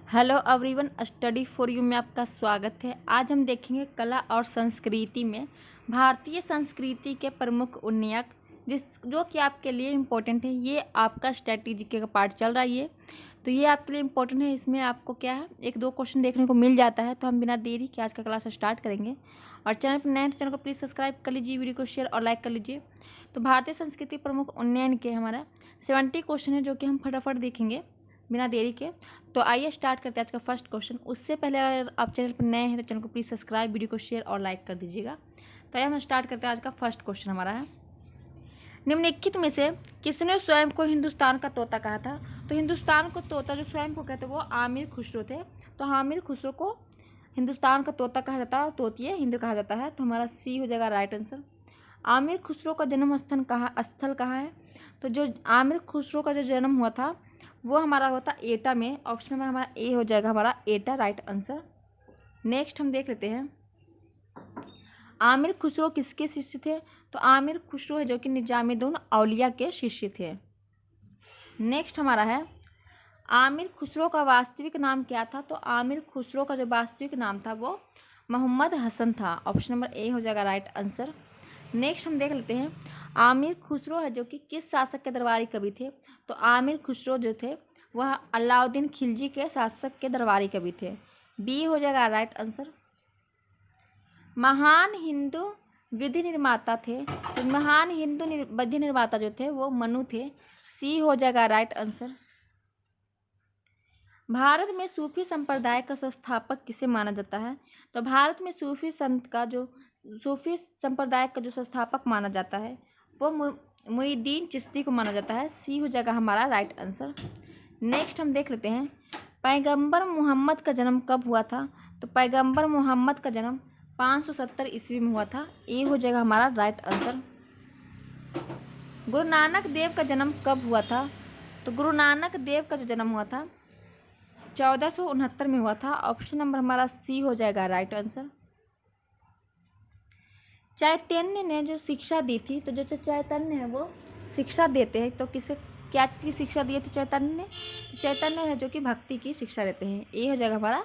Hello everyone, study for you में आपका स्वागत है। आज हम देखेंगे कला और संस्कृति में भारतीय संस्कृति के प्रमुख उन्नयक जो कि आपके लिए इम्पोर्टेंट है। ये आपका स्ट्रेटजी का पार्ट चल रहा है ये, तो ये आपके लिए इम्पोर्टेंट है। इसमें आपको क्या है, एक दो क्वेश्चन देखने को मिल जाता है। तो हम बिना देरी के आज का क्लास स्टार्ट करेंगे। और चैनल पर नए हैं तो चैनल को प्लीज़ सब्सक्राइब कर लीजिए, वीडियो को शेयर और लाइक कर लीजिए। तो भारतीय संस्कृति प्रमुख उन्नयन के हमारा 70 क्वेश्चन है जो कि हम फटाफट देखेंगे बिना देरी के। तो आइए स्टार्ट करते हैं आज का फर्स्ट क्वेश्चन। उससे पहले अगर आप चैनल पर नए हैं तो चैनल को प्लीज़ सब्सक्राइब, वीडियो को शेयर और लाइक कर दीजिएगा। तो आइए हम स्टार्ट करते हैं। आज का फर्स्ट क्वेश्चन हमारा है, निम्नलिखित में से किसने स्वयं को हिंदुस्तान का तोता कहा था? तो हिंदुस्तान को तोता जो स्वयं को कहते वो आमिर खुसरो थे। तो आमिर खुसरो को हिंदुस्तान का तोता कहा जाता है और तोतिए हिंद कहा जाता है। तो हमारा सी हो जाएगा राइट आंसर। आमिर खुसरो का जन्म स्थल कहाँ है? तो जो आमिर खुसरो का जो जन्म हुआ था वो हमारा होता एटा में। ऑप्शन नंबर हमारा ए हो जाएगा हमारा एटा राइट आंसर। नेक्स्ट हम देख लेते हैं, आमिर खुसरो किसके शिष्य थे? तो आमिर खुसरो है जो कि निजामुद्दीन औलिया के शिष्य थे। नेक्स्ट हमारा है, आमिर खुसरो का वास्तविक नाम क्या था? तो आमिर खुसरो का जो वास्तविक नाम था वो मोहम्मद हसन था। ऑप्शन नंबर ए हो जाएगा राइट आंसर। नेक्स्ट हम देख लेते हैं, आमिर खुसरो है जो कि किस शासक के दरबारी कवि थे? तो आमिर खुसरो जो थे वह अलाउद्दीन खिलजी के शासक के दरबारी कवि थे। बी हो जाएगा राइट आंसर। महान हिंदू विधि निर्माता थे, तो महान हिंदू विधि निर्माता जो थे वो मनु थे। सी हो जाएगा राइट आंसर। भारत में सूफी संप्रदाय का संस्थापक किसे माना जाता है? तो भारत में सूफी संप्रदाय का जो संस्थापक माना जाता है वो मुईनुद्दीन चिश्ती को माना जाता है। सी हो जाएगा हमारा राइट आंसर। नेक्स्ट हम देख लेते हैं, पैगंबर मोहम्मद का जन्म कब हुआ था? तो पैगंबर मोहम्मद का जन्म 570 ईस्वी में हुआ था। ए हो जाएगा हमारा राइट आंसर। गुरु नानक देव का जन्म कब हुआ था? तो गुरु नानक देव का जो जन्म हुआ था 1469 में हुआ था। ऑप्शन नंबर हमारा सी हो जाएगा राइट आंसर। चैतन्य ने जो शिक्षा दी थी, तो जो चैतन्य है वो शिक्षा देते हैं, तो किसे क्या चीज़ की शिक्षा दी थी चैतन्य ने? चैतन्य है जो कि भक्ति की शिक्षा देते हैं। ए हो जाएगा हमारा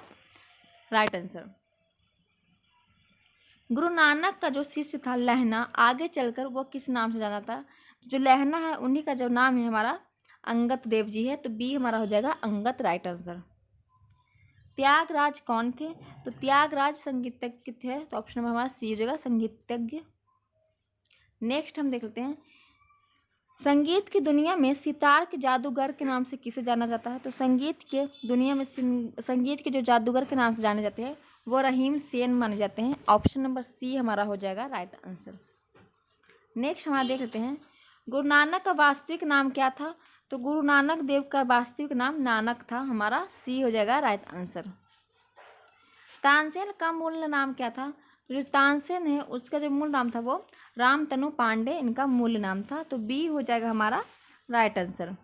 राइट आंसर। गुरु नानक का जो शिष्य था लहना, आगे चलकर वो किस नाम से जाना था? जो लहना है उन्हीं का जो नाम है हमारा अंगद देव जी है। तो बी हमारा हो जाएगा अंगद राइट आंसर। त्यागराज कौन थे? तो त्यागराज संगीतज्ञ थे। तो ऑप्शन नंबर हमारा सी हो जाएगा संगीतज्ञ। नेक्स्ट हम देख लेते हैं, संगीत की दुनिया में सितार के जादूगर के नाम से किसे जाना जाता है? तो संगीत के दुनिया में संगीत के जो जादूगर के नाम से जाने जाते हैं वो रहीम सेन माने जाते हैं। ऑप्शन नंबर सी हमारा हो जाएगा राइट आंसर। नेक्स्ट हमारा देख लेते हैं, गुरु नानक का वास्तविक नाम क्या था? तो गुरु नानक देव का वास्तविक नाम नानक था। हमारा सी हो जाएगा राइट आंसर। तानसेन का मूल नाम क्या था? तो जो तानसेन है उसका जो मूल नाम था वो रामतनु पांडे इनका मूल नाम था। तो बी हो जाएगा हमारा राइट आंसर।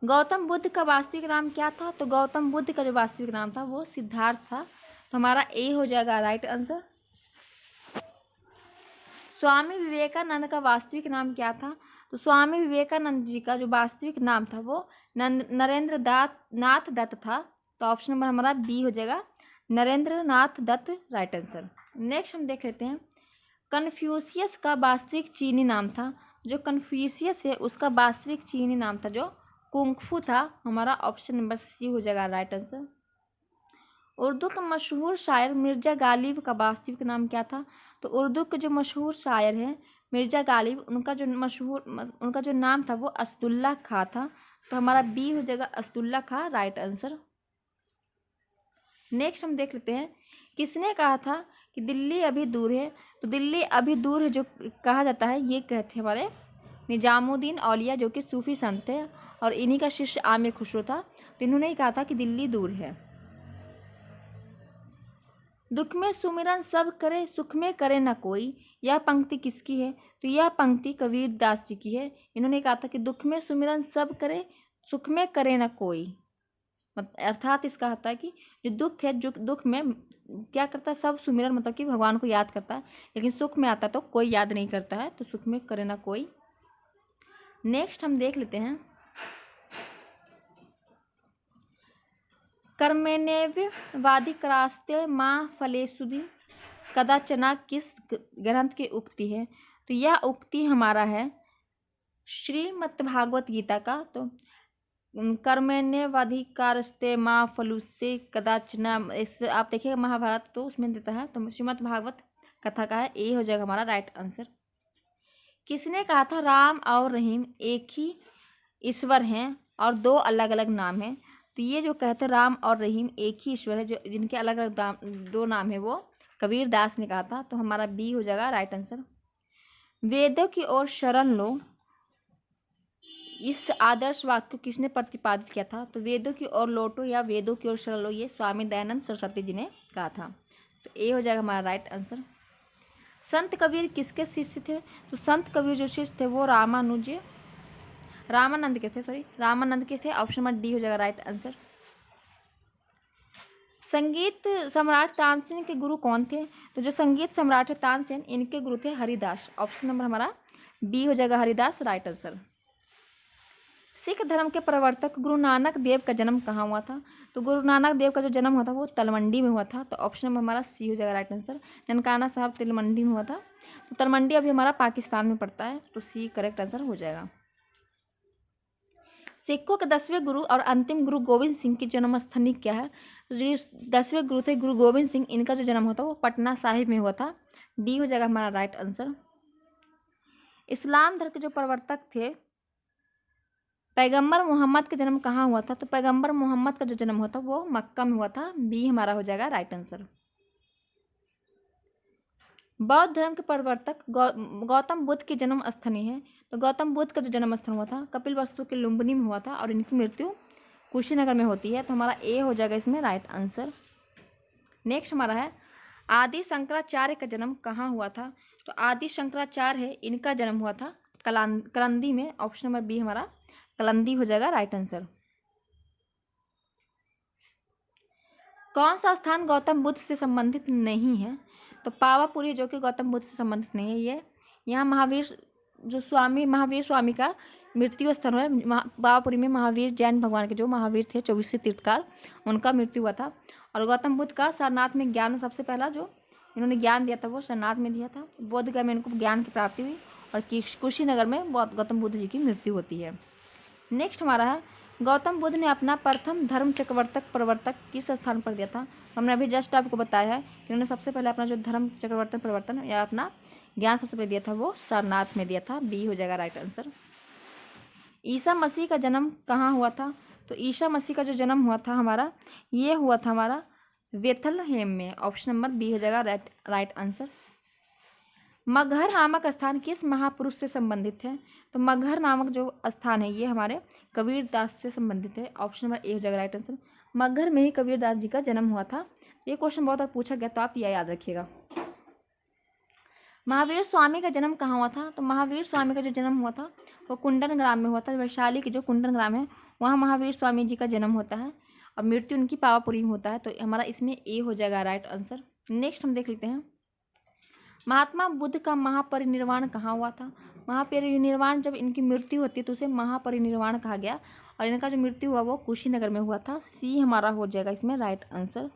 गौतम बुद्ध का वास्तविक नाम क्या था? तो गौतम बुद्ध का जो वास्तविक नाम था वो सिद्धार्थ था। तो हमारा ए हो जाएगा राइट आंसर। स्वामी विवेकानंद का वास्तविक नाम क्या था? तो स्वामी विवेकानंद जी का जो वास्तविक नाम था वो नरेंद्र नाथ दत्त था। तो ऑप्शन नंबर हमारा बी हो जाएगा नरेंद्र नाथ दत्त राइट आंसर। नेक्स्ट हम देख लेते हैं, कन्फ्यूशियस का वास्तविक चीनी नाम था। जो कन्फ्यूशियस है उसका वास्तविक चीनी नाम था जो कुंगफू था। हमारा ऑप्शन नंबर सी हो जाएगा राइट आंसर। उर्दू का मशहूर शायर मिर्ज़ा गालिब का वास्तविक नाम क्या था? तो उर्दू के जो मशहूर शायर हैं मिर्ज़ा गालिब, उनका जो नाम था वो असदुल्ला खां था। तो हमारा बी हो जाएगा असदुल्ला खां राइट आंसर। नेक्स्ट हम देख लेते हैं, किसने कहा था कि दिल्ली अभी दूर है? तो दिल्ली अभी दूर है जो कहा जाता है ये कहते हैं हमारे निजामुद्दीन औलिया जो कि सूफी संत थे और इन्हीं का शिष्य आमिर खुसरो था। तो इन्होंने ही कहा था कि दिल्ली दूर है। दुख में सुमिरन सब करे, सुख में करे न कोई, यह पंक्ति किसकी है? तो यह पंक्ति कबीर दास जी की है। इन्होंने कहा था कि दुख में सुमिरन सब करे, सुख में करे न कोई। अर्थात इसका होता है कि जो दुख है, जो दुख में क्या करता है सब सुमिरन, मतलब कि भगवान को याद करता है, लेकिन सुख में आता है तो कोई याद नहीं करता है। तो सुख में करे ना कोई। नेक्स्ट हम देख लेते हैं, कर्मण्येवाधिकारस्ते मां फलेषु कदाचन किस ग्रंथ की उक्ति है? तो यह उक्ति हमारा है श्रीमद्भागवत गीता का। तो कर्मण्येवाधिकारस्ते मां फलेषु कदाचन, इस आप देखिए महाभारत तो उसमें देता है, तो श्रीमद्भागवत कथा का है, ए हो जाएगा हमारा राइट आंसर। किसने कहा था राम और रहीम एक ही ईश्वर हैं और दो अलग अलग नाम हैं? तो ये जो कहते हैं राम और रहीम एक ही ईश्वर है, जो जिनके अलग अलग दो नाम है, वो कबीर दास ने कहा था। तो हमारा बी हो जाएगा राइट आंसर। वेदों की ओर शरण लो, इस आदर्श वाक्य को किसने प्रतिपादित किया था? तो वेदों की ओर लौटो या वेदों की ओर शरण लो, ये स्वामी दयानंद सरस्वती जी ने कहा था। तो ए हो जाएगा हमारा राइट आंसर। संत कबीर किसके शिष्य थे? तो संत कबीर जो शिष्य थे वो रामानंद के थे। ऑप्शन नंबर डी हो जाएगा राइट आंसर। संगीत सम्राट तानसेन के गुरु कौन थे? तो जो संगीत सम्राट है तानसेन, इनके गुरु थे हरिदास। ऑप्शन नंबर हमारा बी हो जाएगा हरिदास राइट आंसर। सिख धर्म के प्रवर्तक गुरु नानक देव का जन्म कहाँ हुआ था? तो गुरु नानक देव का जो जन्म हुआ था वो तलवंडी में हुआ था। तो ऑप्शन नंबर हमारा सी हो जाएगा राइट आंसर। ननकाना साहब तलवंडी में हुआ था। तो तलवंडी अभी हमारा पाकिस्तान में पड़ता है, तो सी करेक्ट आंसर हो जाएगा। सिखों के 10वें गुरु और अंतिम गुरु गोविंद सिंह की जन्म स्थली क्या है? तो जो 10वें गुरु थे गुरु गोविंद सिंह, इनका जो जन्म होता वो पटना साहिब में हुआ था। डी हो जाएगा हमारा राइट आंसर। इस्लाम धर्म के जो प्रवर्तक थे पैगंबर मोहम्मद का जन्म कहाँ हुआ था? तो पैगंबर मोहम्मद का जो जन्म हुआ था वो मक्का में हुआ था। बी हमारा हो जाएगा राइट आंसर। बौद्ध धर्म के प्रवर्तक गौतम बुद्ध की जन्म स्थली है। तो गौतम बुद्ध का जो जन्म स्थल हुआ था कपिलवस्तु के लुम्बिनी में हुआ था और इनकी मृत्यु कुशीनगर में होती है। तो हमारा ए हो जाएगा इसमें राइट आंसर। नेक्स्ट हमारा है आदि शंकराचार्य का जन्म कहाँ हुआ था? तो आदि शंकराचार्य है, इनका जन्म हुआ था कलंदी में। ऑप्शन नंबर बी हमारा कलंदी हो जाएगा राइट आंसर। कौन सा स्थान गौतम बुद्ध से संबंधित नहीं है? तो पावापुरी जो कि गौतम बुद्ध से संबंधित नहीं है, ये यहाँ महावीर स्वामी का मृत्यु स्थल है। पावापुरी में महावीर जैन भगवान के जो महावीर थे 24 तीर्थकार, उनका मृत्यु हुआ था। और गौतम बुद्ध का सारनाथ में ज्ञान सबसे पहला जो इन्होंने ज्ञान दिया था वो सारनाथ में दिया था। बोध गया में इनको ज्ञान की प्राप्ति हुई और कुशीनगर में गौतम बुद्ध जी की मृत्यु होती है। नेक्स्ट हमारा है गौतम बुद्ध ने अपना प्रथम धर्म चक्रवर्तक प्रवर्तक किस स्थान पर दिया था? हमने अभी जस्ट आपको बताया है कि उन्होंने सबसे पहले अपना जो धर्म चक्रवर्तन प्रवर्तन या अपना ज्ञान सबसे पहले दिया था वो सारनाथ में दिया था। बी हो जाएगा राइट आंसर। ईसा मसीह का जन्म कहाँ हुआ था? तो ईसा मसीह का जो जन्म हुआ था हमारा ये हुआ था हमारा बेथलहेम में। ऑप्शन नंबर बी हो जाएगा राइट आंसर। मगहर नामक स्थान किस महापुरुष से संबंधित है? तो मगहर नामक जो स्थान है ये हमारे कबीर दास से संबंधित है। ऑप्शन नंबर ए हो जाएगा राइट आंसर। मगहर में ही कबीर दास जी का जन्म हुआ था। ये क्वेश्चन बहुत बार पूछा गया, तो आप यह याद रखिएगा। महावीर स्वामी का जन्म कहाँ हुआ था? तो महावीर स्वामी का जो जन्म हुआ था वो कुंडन ग्राम में हुआ था। वैशाली के जो कुंडन ग्राम है वहाँ महावीर स्वामी जी का जन्म होता है और मृत्यु उनकी पावापुरी में होता है। तो हमारा इसमें ए हो जाएगा राइट आंसर। नेक्स्ट हम देख लेते हैं महात्मा बुद्ध का महापरिनिर्वाण कहाँ हुआ था? महापरिनिर्वाण जब इनकी मृत्यु होती है तो उसे महापरिनिर्वाण कहा गया और इनका जो मृत्यु हुआ वो कुशीनगर में हुआ था। सी हमारा हो जाएगा इसमें राइट आंसर।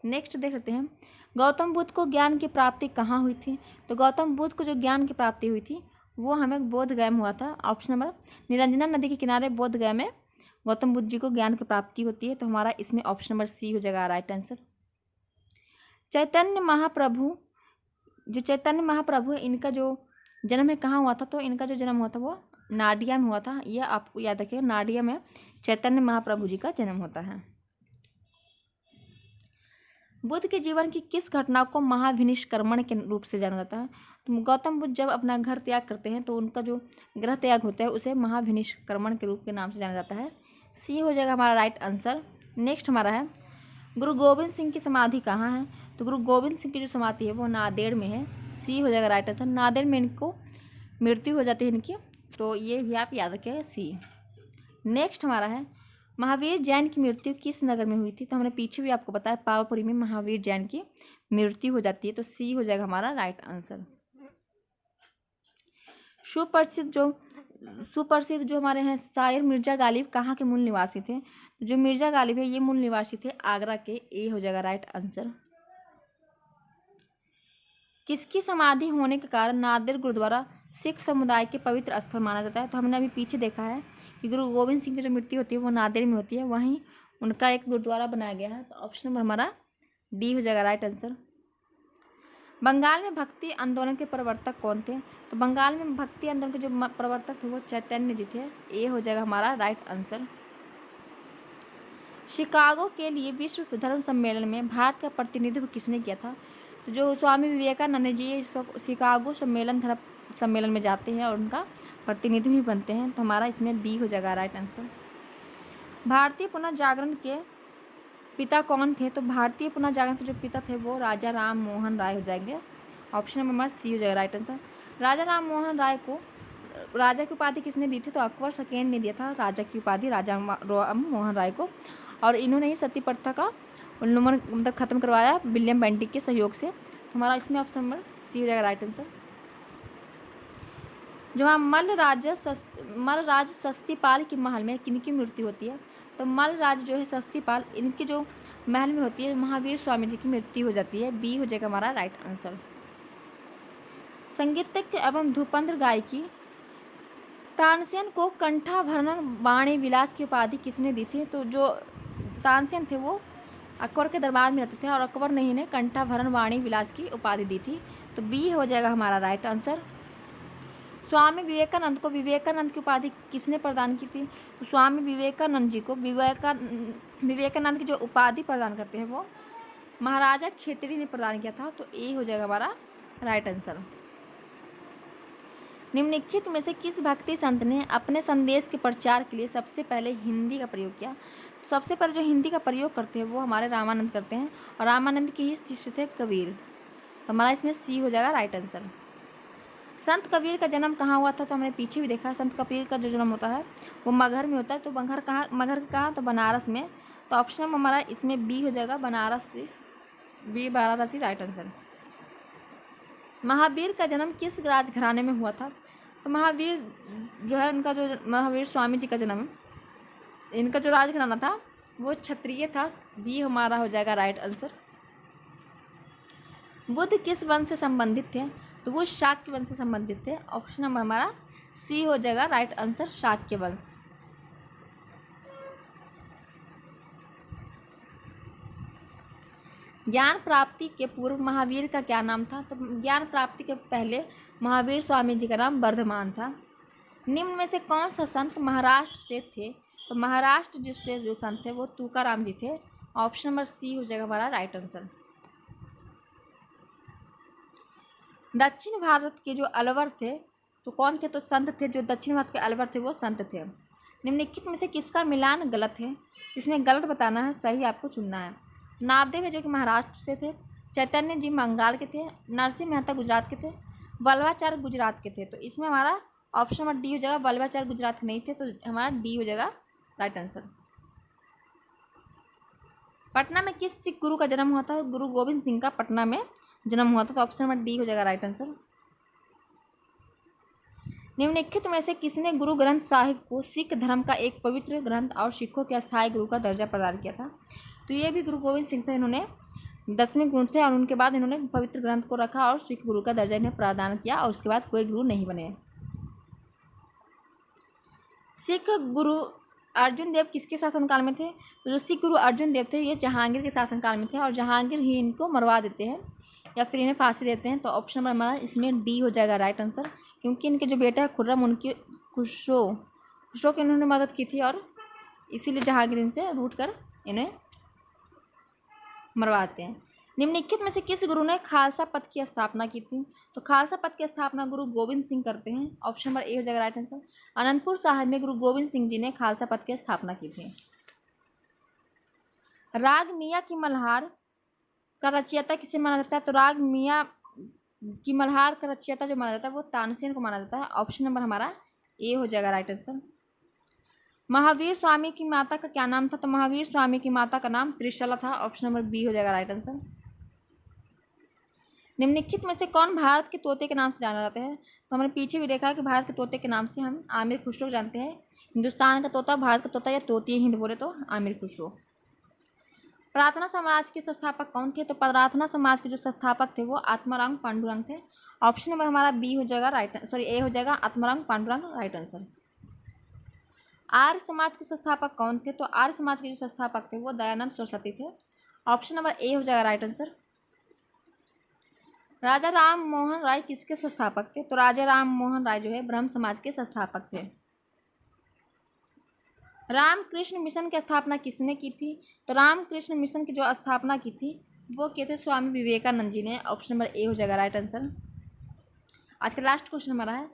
नेक्स्ट देख लेते हैं गौतम बुद्ध को ज्ञान की प्राप्ति कहाँ हुई थी? तो गौतम बुद्ध को जो ज्ञान की प्राप्ति हुई थी वो हमें बोध गया में हुआ था। ऑप्शन नंबर निरंजना नदी के किनारे बोध गया में गौतम बुद्ध जी को ज्ञान की प्राप्ति होती है। तो हमारा इसमें ऑप्शन नंबर सी हो जाएगा राइट आंसर। चैतन्य महाप्रभु है, इनका जो जन्म है कहाँ हुआ था? तो इनका जो जन्म हुआ था वो नाडिया में हुआ था। यह आपको याद रखिए, नाडिया में चैतन्य महाप्रभु जी का जन्म होता है। बुद्ध के जीवन की किस घटना को महाविनिष्क्रमण के रूप से जाना जाता है? तो गौतम बुद्ध जब अपना घर त्याग करते हैं तो उनका जो गृह त्याग होता है उसे महाविनिष्क्रमण के रूप के नाम से जाना जाता है। सी हो जाएगा हमारा राइट आंसर। नेक्स्ट हमारा है गुरु गोविंद सिंह की समाधि कहाँ है? तो गुरु गोविंद सिंह की जो समाधि है वो नांदेड़ में है। सी हो जाएगा राइट आंसर। नांदेड़ में इनको मृत्यु हो जाती है इनकी, तो ये भी आप याद रखें सी। नेक्स्ट हमारा है महावीर जैन की मृत्यु किस नगर में हुई थी? तो हमने पीछे भी आपको बताया पावापुरी में महावीर जैन की मृत्यु हो जाती है। तो सी हो जाएगा हमारा राइट आंसर। सुप्रसिद्ध जो हमारे हैं शायर मिर्जा गालिब कहाँ के मूल निवासी थे? जो मिर्जा गालिब है ये मूल निवासी थे आगरा के, ए हो जाएगा राइट आंसर। किसकी समाधि होने के कारण नांदेड़ गुरुद्वारा सिख समुदाय के पवित्र स्थल माना जाता है? तो हमने अभी पीछे देखा है कि गुरु गोविंद सिंह की जो मृत्यु होती है वो नांदेड़ में होती है, वहीं उनका एक गुरुद्वारा बनाया गया है। तो ऑप्शन नंबर हमारा डी हो जाएगा राइट आंसर। बंगाल में भक्ति आंदोलन के प्रवर्तक कौन थे? तो बंगाल में भक्ति आंदोलन के जो प्रवर्तक थे वो चैतन्य जी थे, ए हो जाएगा हमारा राइट आंसर। शिकागो के लिए विश्व धर्म सम्मेलन में भारत का प्रतिनिधित्व किसने किया था? तो जो स्वामी विवेकानंद जी शिकागो सम्मेलन में जाते हैं और उनका प्रतिनिधि भी बनते हैं, तो हमारा इसमें बी हो जाएगा राइट आंसर। भारतीय पुनर्जागरण के पिता कौन थे? तो भारतीय पुनर्जागरण के जो पिता थे वो राजा राम मोहन राय हो जाएंगे, ऑप्शन नंबर हमारा सी हो जाएगा राइट आंसर। राजा राम मोहन राय को राजा की उपाधि किसने दी थी? तो अकबर सेकेंड ने दिया था राजा की उपाधि राजा राम मोहन राय को, और इन्होंने ही सती प्रथा का उन्मूलन मतलब खत्म करवाया विलियम बेंटिक के सहयोग से। हमारा इसमें ऑप्शन नंबर सी हो जाएगा राइट आंसर। जो मल्ल राज सस्तीपाल के महल में किनकी मृत्यु होती है? तो मल्ल राज जो है सस्तीपाल, इनके जो महल में होती है महावीर स्वामी जी की मृत्यु हो जाती है, बी हो जाएगा हमारा राइट आंसर। संगीतज्ञ एवं धूपंद्र गायकी तानसेन को कंठाभरण वाणी विलास की उपाधि किसने दी थी? तो जो तानसेन थे वो अकबर के दरबार में रहते थे और अकबर ने इन्हें कंठाभरण वाणी विलास की उपाधि दी थी, तो बी हो जाएगा हमारा राइट आंसर। स्वामी विवेकानंद को विवेकानंद की उपाधि किसने प्रदान की थी? तो स्वामी विवेकानंद जी को विवेकानंद की जो उपाधि प्रदान करते हैं वो महाराजा खेतड़ी ने प्रदान किया था, तो ए हो जाएगा हमारा राइट आंसर। निम्नलिखित में से किस भक्ति संत ने अपने संदेश के प्रचार के लिए सबसे पहले हिंदी का प्रयोग किया? सबसे पहले जो हिंदी का प्रयोग करते हैं वो हमारे रामानंद करते हैं, और रामानंद के ही शिष्य थे कबीर, तो हमारा इसमें सी हो जाएगा राइट आंसर। संत कबीर का जन्म कहाँ हुआ था? तो हमने पीछे भी देखा, संत कबीर का जो जन्म होता है वो मगहर में होता है, तो मगहर कहाँ? तो बनारस में, तो ऑप्शन हमारा इसमें बी हो जाएगा बनारस ही राइट आंसर। महावीर का जन्म किस राजघराने में हुआ था? तो महावीर जो है उनका जो महावीर स्वामी जी का जन्म, इनका जो राजघराना था वो क्षत्रिय था, बी हमारा हो जाएगा राइट आंसर। बुद्ध किस वंश से संबंधित थे? तो वो शाक्य वंश से संबंधित थे, ऑप्शन नंबर हमारा सी हो जाएगा राइट आंसर, शाक्य वंश। ज्ञान प्राप्ति के पूर्व महावीर का क्या नाम था? तो ज्ञान प्राप्ति के पहले महावीर स्वामी जी का नाम वर्धमान था। निम्न में से कौन सा संत महाराष्ट्र से थे? तो महाराष्ट्र जिससे जो संत थे वो तुकाराम जी थे, ऑप्शन नंबर सी हो जाएगा हमारा राइट आंसर। दक्षिण भारत के जो अलवर थे तो कौन थे? तो संत थे, जो दक्षिण भारत के अलवर थे वो संत थे। निम्नलिखित में से किसका मिलान गलत है? इसमें गलत बताना है, सही आपको चुनना है। नामदेव है जो कि महाराष्ट्र से थे, चैतन्य जी बंगाल के थे, नरसिंह मेहता गुजरात के थे, वल्लभाचार्य गुजरात के थे, तो इसमें हमारा ऑप्शन नंबर डी हो जाएगा, वल्लभाचार्य गुजरात के नहीं थे, तो हमारा डी हो जाएगा राइट आंसर। पटना में किस सिख गुरु का जन्म हुआ था? गुरु गोविंद सिंह का पटना में जन्म हुआ था, तो ऑप्शन नंबर डी हो जाएगा राइट आंसर। निम्नलिखित में से किसने गुरु ग्रंथ साहिब को सिख धर्म का एक पवित्र ग्रंथ और सिखों के अस्थायी गुरु का दर्जा प्रदान किया था? तो ये भी गुरु गोविंद सिंह थे, इन्होंने 10वें गुरु थे और उनके बाद इन्होंने पवित्र ग्रंथ को रखा और सिख गुरु का दर्जा इन्हें प्रदान किया, और उसके बाद कोई गुरु नहीं बने। सिख गुरु अर्जुन देव किसके शासनकाल में थे? तो जो सिख गुरु अर्जुन देव थे ये जहांगीर के शासनकाल में थे, और जहांगीर ही इनको मरवा देते हैं या फिर इन्हें फांसी देते हैं, तो ऑप्शन नंबर हमारा इसमें डी हो जाएगा राइट आंसर, क्योंकि इनके जो बेटा है खुर्रम उनकी खुसरो की इन्होंने मदद की थी, और इसीलिए जहांगीर इनसे रूठ कर इन्हें मरवाते हैं। निम्नलिखित में से किस गुरु ने खालसा पद की स्थापना की थी? तो खालसा पद की स्थापना गुरु गोविंद सिंह करते हैं, ऑप्शन नंबर ए हो जाएगा राइट आंसर। अनंतपुर साहिब में गुरु गोविंद सिंह जी ने खालसा पद की स्थापना की थी। राग मियाँ की मल्हार का रचयिता किसे माना जाता है? तो राग मियाँ की मल्हार का रचयिता जो माना जाता है वो तानसेन को माना जाता है, ऑप्शन नंबर हमारा ए हो जाएगा राइट आंसर। महावीर स्वामी की माता का क्या नाम था? तो महावीर स्वामी की माता का नाम त्रिशला था, ऑप्शन नंबर बी हो जाएगा राइट आंसर। निम्नलिखित में से कौन भारत के तोते के नाम से जाना जाता है? तो हमने पीछे भी देखा कि भारत के तोते के नाम से हम आमिर खुसरो जानते हैं, हिंदुस्तान का तोता, भारत का तोता या तोती हिंद बोले तो आमिर खुसरो। प्रार्थना समाज के संस्थापक कौन थे? तो प्रार्थना समाज के जो संस्थापक थे वो आत्माराम पांडुरंग थे। ऑप्शन नंबर हमारा बी हो जाएगा ए हो जाएगा आत्माराम पांडुरंग राइट आंसर। आर्य समाज के संस्थापक कौन थे? तो आर्य समाज के जो संस्थापक थे वो दयानंद सरस्वती थे। ऑप्शन नंबर ए हो जाएगा राइट आंसर। राजा राम मोहन राय किसके संस्थापक थे? तो राजा राम मोहन राय जो है ब्रह्म समाज के संस्थापक थे। रामकृष्ण मिशन की स्थापना किसने की थी? तो रामकृष्ण मिशन की जो स्थापना की थी वो किए थे स्वामी विवेकानंद जी ने। ऑप्शन नंबर ए हो जाएगा राइट आंसर। आज का लास्ट क्वेश्चन हमारा है,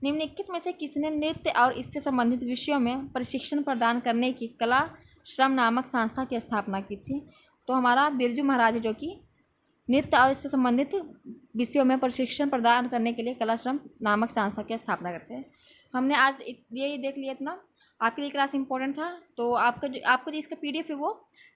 निम्नलिखित में से किसने नृत्य और इससे संबंधित विषयों में प्रशिक्षण प्रदान करने की कला श्रम नामक संस्था की स्थापना की थी? तो हमारा बिरजू महाराज जो कि नृत्य और इससे संबंधित विषयों में प्रशिक्षण प्रदान करने के लिए कला श्रम नामक संस्था की स्थापना करते हैं। हमने आज ये देख लिया इतना। आपके लिए क्लास इंपॉर्टेंट था तो आपको जो इसका PDF है वो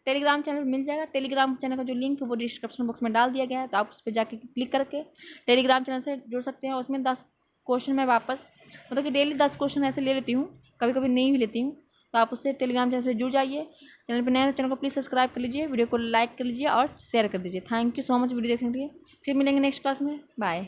टेलीग्राम चैनल मिल जाएगा। टेलीग्राम चैनल का जो लिंक है वो डिस्क्रिप्शन बॉक्स में डाल दिया गया है, तो आप उस पर जाके क्लिक करके टेलीग्राम चैनल से जुड़ सकते हैं। उसमें 10 क्वेश्चन मैं वापस मतलब कि डेली 10 क्वेश्चन ऐसे ले लेती हूँ, कभी कभी नहीं भी लेती हूँ, तो आप उससे टेलीग्राम चैनल से जुड़ जाइए। चैनल पर नए चैनल को प्लीज़ सब्सक्राइब कर लीजिए, वीडियो को लाइक कर लीजिए और शेयर कर दीजिए। Thank you so much video देखने के लिए। फिर मिलेंगे नेक्स्ट क्लास में। बाय।